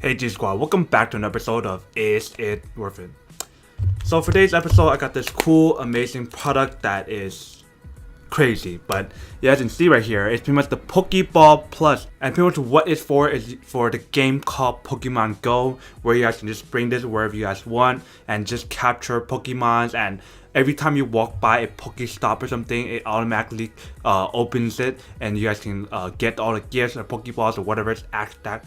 Hey G Squad, welcome back to an episode of Is It Worth It? So for today's episode, I got this cool, amazing product that is crazy. But yeah, as you can see right here, it's pretty much the Pokeball Plus. And pretty much what it's for is for the game called Pokemon Go, where you guys can just bring this wherever you guys want and just capture Pokemons. And every time you walk by a Pokestop or something, it automatically opens it, and you guys can get all the gifts or Pokeballs or whatever's at that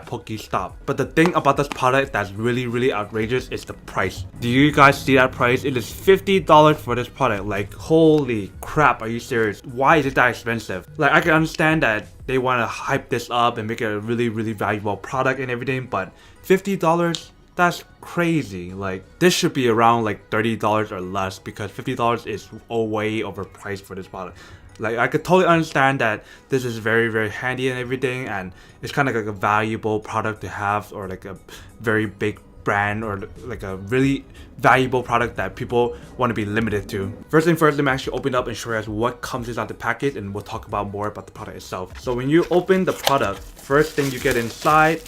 Pokestop. But the thing about this product that's really outrageous is the price. Do you guys see that price? It is $50 for this product. Like, holy crap, are you serious? Why is it that expensive? Like, I can understand that they want to hype this up and make it a really valuable product and everything, but $50? That's crazy. Like, this should be around like $30 or less, because $50 is way overpriced for this product. Like, I could totally understand that this is very handy and everything, and it's kind of like a valuable product to have, or like a very big brand, or like a really valuable product that people want to be limited to. First thing first, let me actually open up and show you guys what comes inside the package, and we'll talk about more about the product itself. So when you open the product, first thing you get inside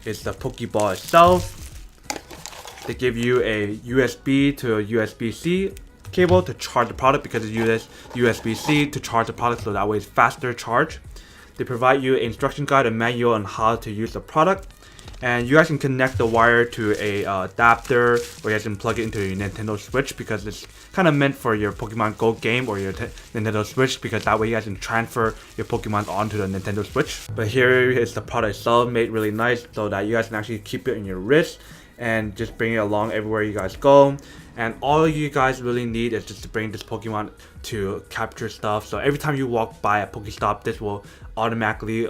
is the Pokeball itself. They give you a USB to a USB-C cable to charge the product, because it uses USB-C to charge the product, so that way it's faster charge. They provide you an instruction guide and manual on how to use the product, and you guys can connect the wire to a adapter, or you guys can plug it into your Nintendo Switch, because it's kind of meant for your Pokemon Go game or your Nintendo Switch, because that way you guys can transfer your Pokemon onto the Nintendo Switch. But here is the product itself, made really nice so that you guys can actually keep it in your wrist and just bring it along everywhere you guys go. And all you guys really need is just to bring this Pokemon to capture stuff. So every time you walk by a Pokestop, this will automatically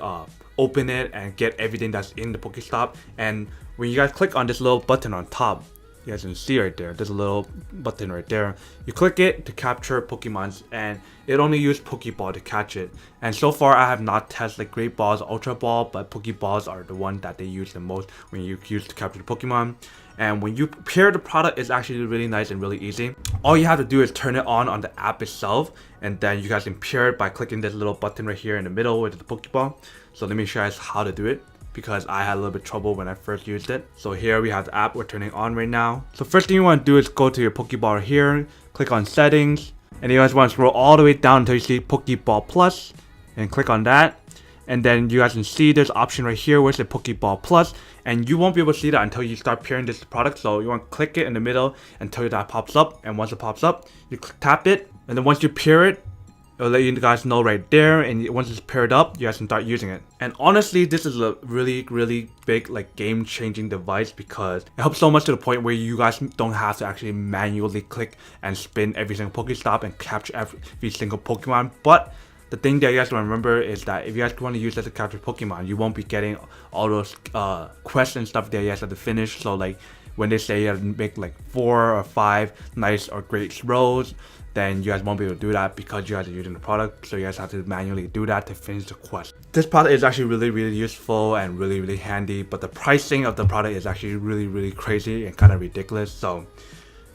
open it and get everything that's in the Pokestop. And when you guys click on this little button on top, you guys can see right there, there's a little button right there. You click it to capture Pokemons, and it only uses Pokeball to catch it. And so far, I have not tested like Great Balls, Ultra Ball, but Pokeballs are the one that they use the most when you use to capture the Pokemon. And when you pair the product, it's actually really nice and really easy. All you have to do is turn it on the app itself, and then you guys can pair it by clicking this little button right here in the middle with the Pokeball. So let me show you guys how to do it, because I had a little bit of trouble when I first used it. So here we have the app we're turning on right now. So first thing you want to do is go to your Pokeball here, click on settings, and you guys want to scroll all the way down until you see Pokeball Plus, and click on that. And then you guys can see this option right here where it's a Pokeball Plus, and you won't be able to see that until you start pairing this product. So you want to click it in the middle until that pops up, and once it pops up, you tap it, and then once you pair it, it'll let you guys know right there, and once it's paired up, you guys can start using it. And honestly, this is a really big, like, game-changing device, because it helps so much to the point where you guys don't have to actually manually click and spin every single Pokestop and capture every single Pokemon. But the thing that you guys want to remember is that if you guys want to use this to capture Pokemon, you won't be getting all those quests and stuff that you guys have to finish. So like, when they say you have to make like 4 or 5 nice or great throws, then you guys won't be able to do that because you guys are using the product. So you guys have to manually do that to finish the quest. This product is actually really useful and really handy, but the pricing of the product is actually really crazy and kind of ridiculous. So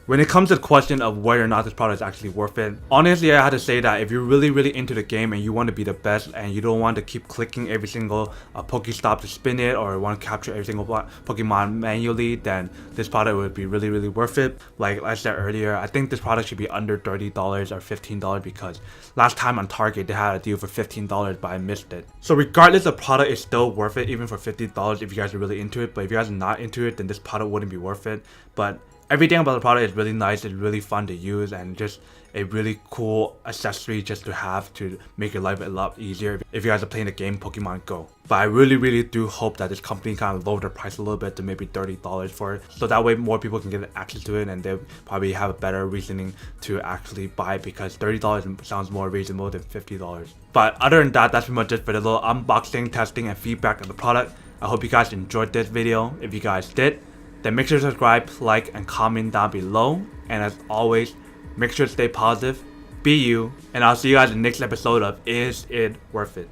when it comes to the question of whether or not this product is actually worth it, honestly, I had to say that if you're really into the game and you want to be the best, and you don't want to keep clicking every single Pokestop to spin it, or want to capture every single Pokemon manually, then this product would be really worth it. Like I said earlier, I think this product should be under $30 or $15, because last time on Target they had a deal for $15, but I missed it. So regardless, the product is still worth it, even for $50 if you guys are really into it. But if you guys are not into it, then this product wouldn't be worth it. But everything about the product is really nice, it's really fun to use, and just a really cool accessory just to have to make your life a lot easier if you guys are playing the game Pokemon Go. But I really do hope that this company kind of lower their price a little bit to maybe $30 for it, so that way more people can get access to it, and they'll probably have a better reasoning to actually buy it, because $30 sounds more reasonable than $50. But other than that, that's pretty much it for the little unboxing, testing, and feedback of the product. I hope you guys enjoyed this video. If you guys did, then make sure to subscribe, like, and comment down below. And as always, make sure to stay positive, be you, and I'll see you guys in the next episode of Is It Worth It?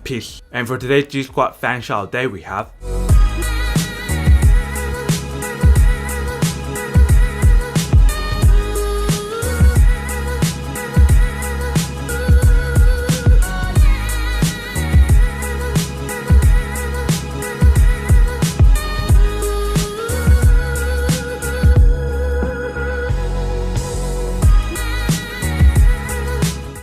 Peace. And for today's G Squad fan shout out day, we have